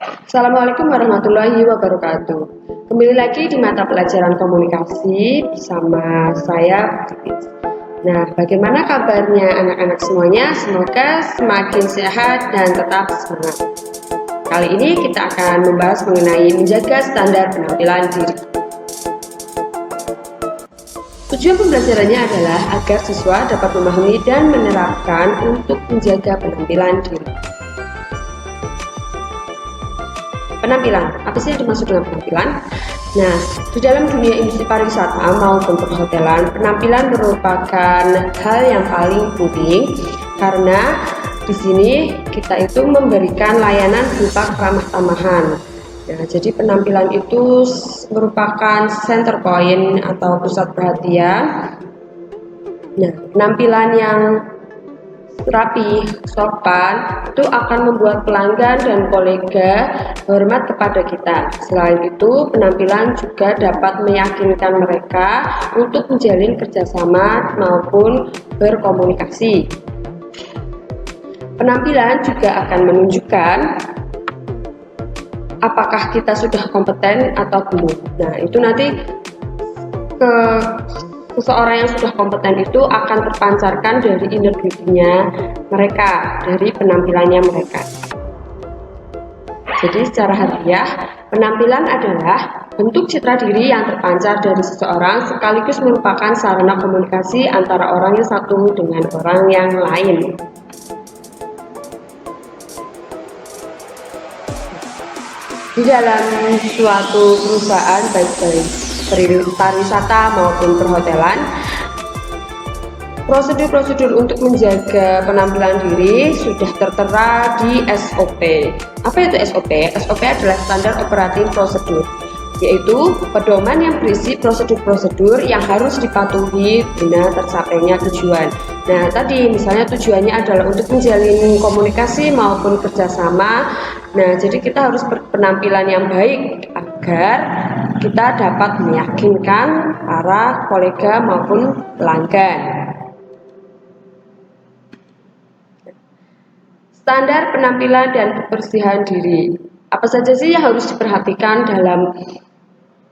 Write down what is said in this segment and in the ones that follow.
Assalamualaikum warahmatullahi wabarakatuh. Kembali lagi di mata pelajaran komunikasi bersama saya. Nah, bagaimana kabarnya anak-anak semuanya? Semoga semakin sehat dan tetap semangat. Kali ini kita akan membahas mengenai menjaga standar penampilan diri. Tujuan pembelajarannya adalah agar siswa dapat memahami dan menerapkan untuk menjaga penampilan diri. Penampilan, apa sih yang dimaksud dengan penampilan? Nah, di dalam dunia industri pariwisata maupun perhotelan, penampilan merupakan hal yang paling penting karena di sini kita itu memberikan layanan berupa keramah tamahan. Nah, jadi penampilan itu merupakan center point atau pusat perhatian. Nah, penampilan yang rapi, sopan, itu akan membuat pelanggan dan kolega hormat kepada kita. Selain itu, penampilan juga dapat meyakinkan mereka untuk menjalin kerjasama maupun berkomunikasi. Penampilan juga akan menunjukkan apakah kita sudah kompeten atau belum. Nah, itu nanti seseorang yang sudah kompeten itu akan terpancarkan dari inner beauty-nya mereka, dari penampilannya mereka. Jadi secara harfiah, penampilan adalah bentuk citra diri yang terpancar dari seseorang sekaligus merupakan sarana komunikasi antara orang yang satu dengan orang yang lain. Di dalam suatu perusahaan baik dari pariwisata maupun perhotelan, prosedur-prosedur untuk menjaga penampilan diri sudah tertera di SOP. Apa itu SOP? SOP adalah standar operating prosedur, yaitu pedoman yang berisi prosedur-prosedur yang harus dipatuhi guna tercapainya tujuan. Nah, tadi misalnya tujuannya adalah untuk menjalin komunikasi maupun kerjasama. Nah, jadi kita harus berpenampilan yang baik agar kita dapat meyakinkan para kolega maupun pelanggan. Standar penampilan dan kebersihan diri. Apa saja sih yang harus diperhatikan dalam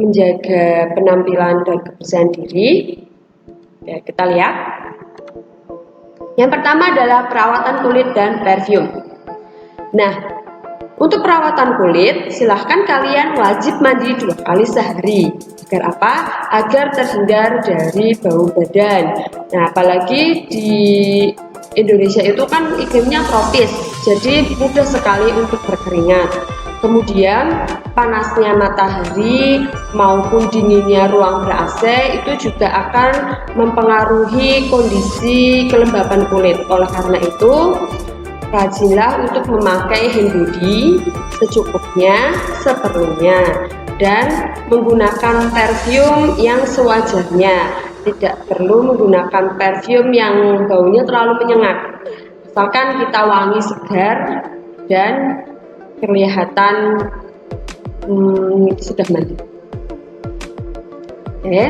menjaga penampilan dan kebersihan diri? Ya, kita lihat. Yang pertama adalah perawatan kulit dan parfum. Nah, untuk perawatan kulit, silahkan kalian wajib mandi 2 kali sehari. Agar apa? Agar terhindar dari bau badan. Nah, apalagi di Indonesia itu kan iklimnya tropis, jadi mudah sekali untuk berkeringat. Kemudian panasnya matahari maupun dinginnya ruang ber-AC itu juga akan mempengaruhi kondisi kelembapan kulit. Oleh karena itu, rajinlah untuk memakai hand body secukupnya, seperlunya, dan menggunakan parfum yang sewajarnya. Tidak perlu menggunakan parfum yang baunya terlalu menyengat. Asalkan kita wangi segar dan kelihatan sudah mandi. Oke.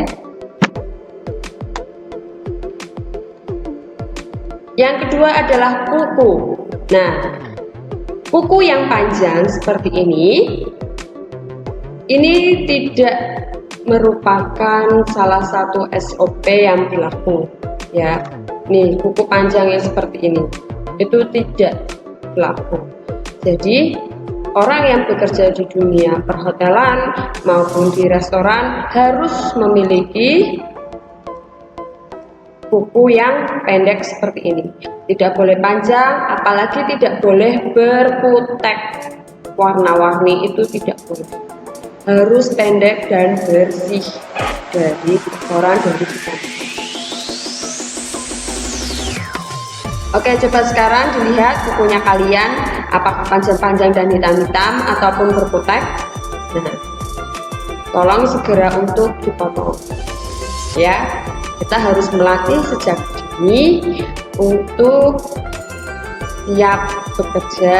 Yang kedua adalah kuku. Nah, kuku yang panjang seperti ini tidak merupakan salah satu SOP yang berlaku, ya. Nih, kuku panjang yang seperti ini itu tidak berlaku. Jadi, orang yang bekerja di dunia perhotelan maupun di restoran harus memiliki kuku yang pendek seperti ini. Tidak boleh panjang, apalagi tidak boleh berkutek warna-warni, itu tidak boleh. Harus pendek dan bersih dari kotoran dari kita. Oke, coba sekarang dilihat kukunya kalian, apakah panjang-panjang dan hitam-hitam ataupun berkutek. Nah, tolong segera untuk dipotong. Ya, kita harus melatih sejak dini untuk siap bekerja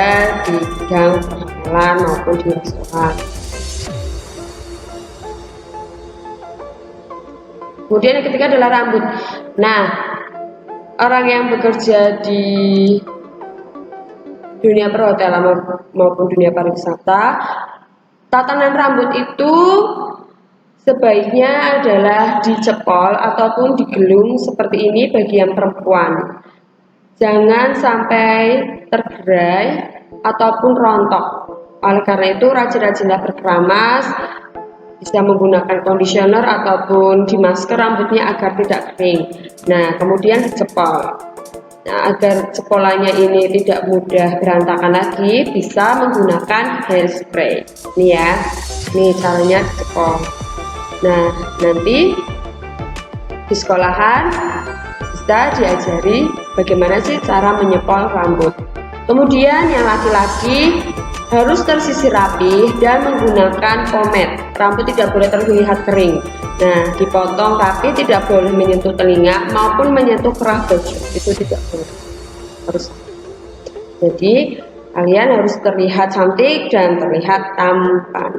di bidang perhotelan maupun di restoran. Kemudian yang ketiga adalah rambut. Nah, orang yang bekerja di dunia perhotelan maupun dunia pariwisata, tatanan rambut itu sebaiknya adalah dicepol ataupun digelung seperti ini bagi yang perempuan. Jangan sampai tergerai ataupun rontok. Oleh karena itu, rajin-rajinlah berkeramas, bisa menggunakan conditioner ataupun dimasker rambutnya agar tidak kering. Nah, kemudian dicepol. Nah, agar cepolannya ini tidak mudah berantakan lagi, bisa menggunakan hairspray. Ini ya, ini caranya dicepol. Nah, nanti di sekolahan bisa diajari bagaimana sih cara menyepol rambut. Kemudian yang laki-laki harus tersisir rapi dan menggunakan pomade. Rambut tidak boleh terlihat kering. Nah, dipotong rapi, tidak boleh menyentuh telinga maupun menyentuh kerah baju. Itu tidak boleh. Harus. Jadi, kalian harus terlihat cantik dan terlihat tampan.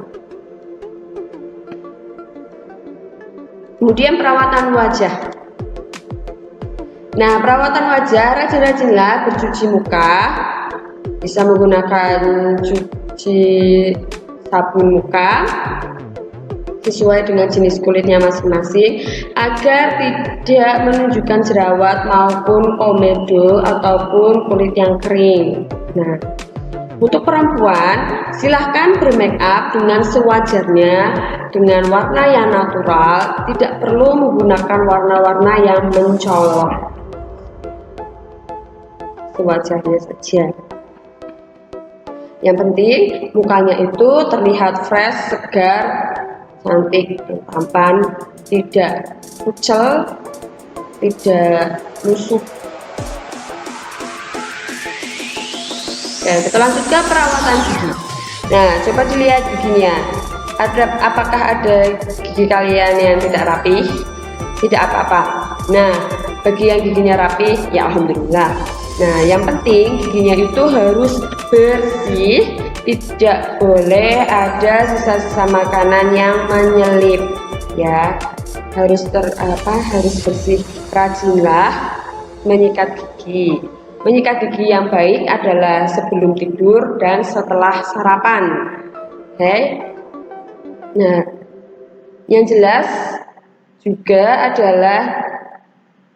Kemudian perawatan wajah. Nah, perawatan wajah, rajin-rajinlah bercuci muka. Bisa menggunakan cuci sabun muka sesuai dengan jenis kulitnya masing-masing agar tidak menunjukkan jerawat maupun komedo ataupun kulit yang kering. Nah, untuk perempuan silahkan bermake up dengan sewajarnya dengan warna yang natural, tidak perlu menggunakan warna-warna yang mencolok, sewajarnya saja. Yang penting mukanya itu terlihat fresh, segar, cantik, tampan, tidak kucel, tidak lusuh. Oke, kita lanjut ke perawatan gigi. Nah, coba dilihat giginya. Apakah ada gigi kalian yang tidak rapi? Tidak apa-apa. Nah, bagi yang giginya rapi, ya alhamdulillah. Nah, yang penting giginya itu harus bersih, tidak boleh ada sisa-sisa makanan yang menyelip, ya. Harus bersih. Rajinlah menyikat gigi. Menyikat gigi yang baik adalah sebelum tidur dan setelah sarapan. Oke. Nah, yang jelas juga adalah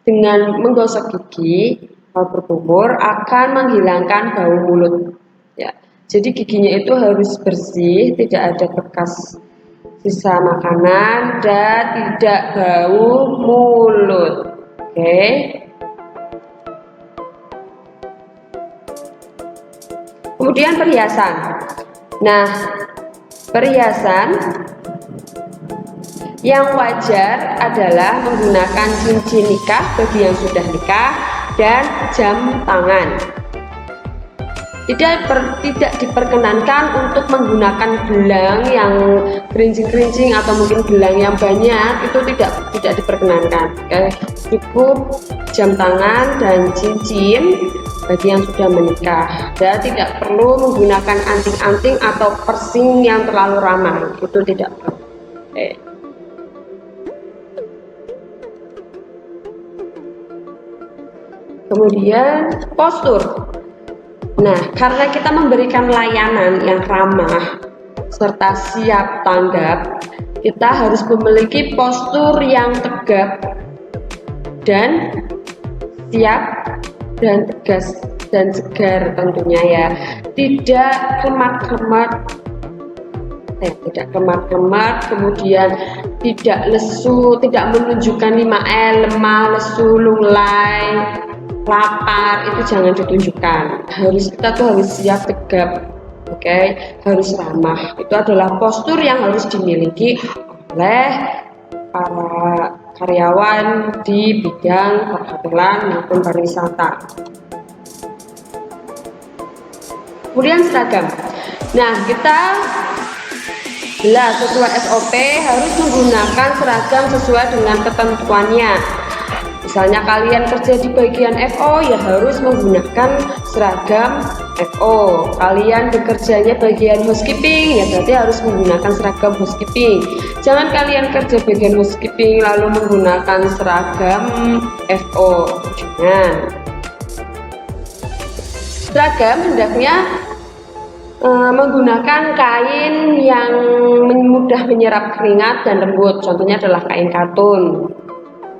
dengan menggosok gigi berkumur akan menghilangkan bau mulut. Ya, jadi giginya itu harus bersih, tidak ada bekas sisa makanan dan tidak bau mulut. Oke. Kemudian perhiasan. Nah, perhiasan yang wajar adalah menggunakan cincin nikah bagi yang sudah nikah dan jam tangan. Tidak diperkenankan untuk menggunakan gelang yang gerincing-gerincing atau mungkin gelang yang banyak, itu tidak diperkenankan. Cukup jam tangan dan cincin bagi yang sudah menikah. Dan tidak perlu menggunakan anting-anting atau piercing yang terlalu ramah, itu tidak perlu. Kemudian postur. Nah, karena kita memberikan layanan yang ramah serta siap tanggap, kita harus memiliki postur yang tegap dan siap dan tegas dan segar tentunya ya. Tidak kemat-kemat, kemudian tidak lesu, tidak menunjukkan 5L, lemah, lesu, lunglai, lapar, itu jangan ditunjukkan. Kita harus siap, tegap, oke, harus ramah. Itu adalah postur yang harus dimiliki oleh para karyawan di bidang perhotelan maupun pariwisata. Kemudian seragam. Nah, kita jelas sesuai SOP harus menggunakan seragam sesuai dengan ketentuannya. Misalnya kalian kerja di bagian FO, ya harus menggunakan seragam FO. Kalian bekerjanya bagian housekeeping, ya berarti harus menggunakan seragam housekeeping. Jangan kalian kerja bagian housekeeping lalu menggunakan seragam FO. Jangan. Seragam hendaknya menggunakan kain yang mudah menyerap keringat dan lembut, contohnya adalah kain katun.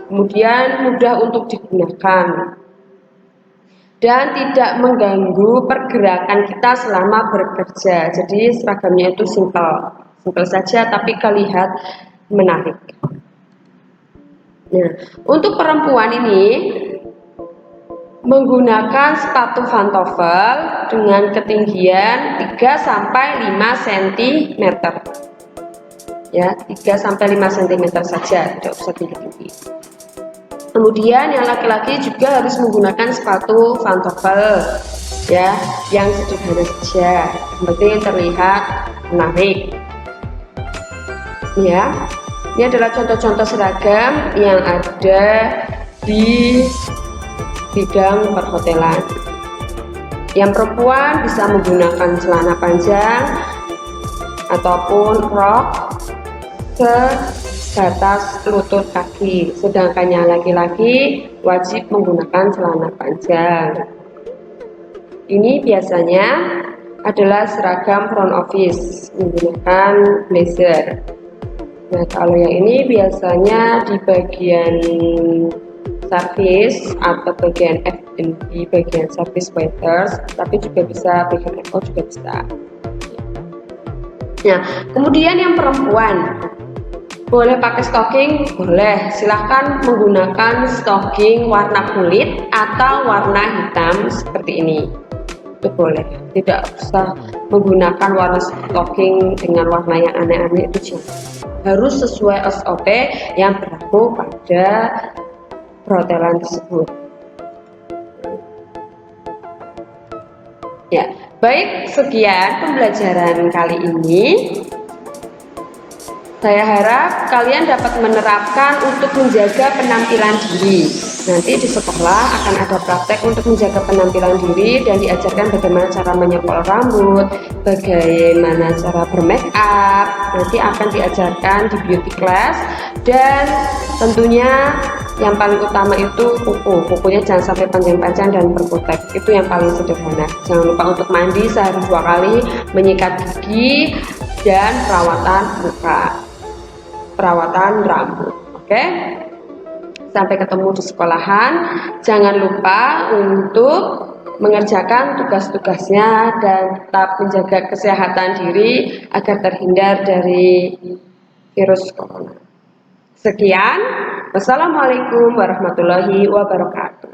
Kemudian mudah untuk digunakan dan tidak mengganggu pergerakan kita selama bekerja. Jadi seragamnya itu simple saja tapi terlihat menarik. Nah, untuk perempuan ini menggunakan sepatu pantofel dengan ketinggian 3 sampai 5 cm. Ya, 3 sampai 5 cm saja, tidak usah tinggi-tinggi. Kemudian yang laki-laki juga harus menggunakan sepatu pantofel ya, yang sederhana saja, yang penting terlihat menarik. Ya, ini adalah contoh-contoh seragam yang ada di bidang perhotelan. Yang perempuan bisa menggunakan celana panjang ataupun rok sebatas lutut kaki, sedangkan yang laki-laki wajib menggunakan celana panjang. Ini biasanya adalah seragam front office menggunakan blazer. Nah, kalau yang ini biasanya di bagian service atau bagian F&B, bagian service waiters, tapi juga bisa bagian FO juga bisa. Nah, kemudian yang perempuan boleh pakai stocking, boleh, silahkan menggunakan stocking warna kulit atau warna hitam seperti ini, itu boleh, tidak usah menggunakan warna stocking dengan warna yang aneh-aneh, itu jangan. Harus sesuai SOP yang berlaku pada perhotelan tersebut. Ya, baik, sekian pembelajaran kali ini. Saya harap kalian dapat menerapkan untuk menjaga penampilan diri. Nanti di sekolah akan ada praktek untuk menjaga penampilan diri dan diajarkan bagaimana cara menyepol rambut, bagaimana cara bermake up. Nanti akan diajarkan di beauty class, dan tentunya yang paling utama itu kukunya jangan sampai panjang-panjang dan berkutek, itu yang paling sederhana. Jangan lupa untuk mandi sehari 2 kali, menyikat gigi, dan perawatan muka, perawatan rambut. Oke, sampai ketemu di sekolahan. Jangan lupa untuk mengerjakan tugas-tugasnya dan tetap menjaga kesehatan diri agar terhindar dari virus corona. Sekian, wassalamualaikum warahmatullahi wabarakatuh.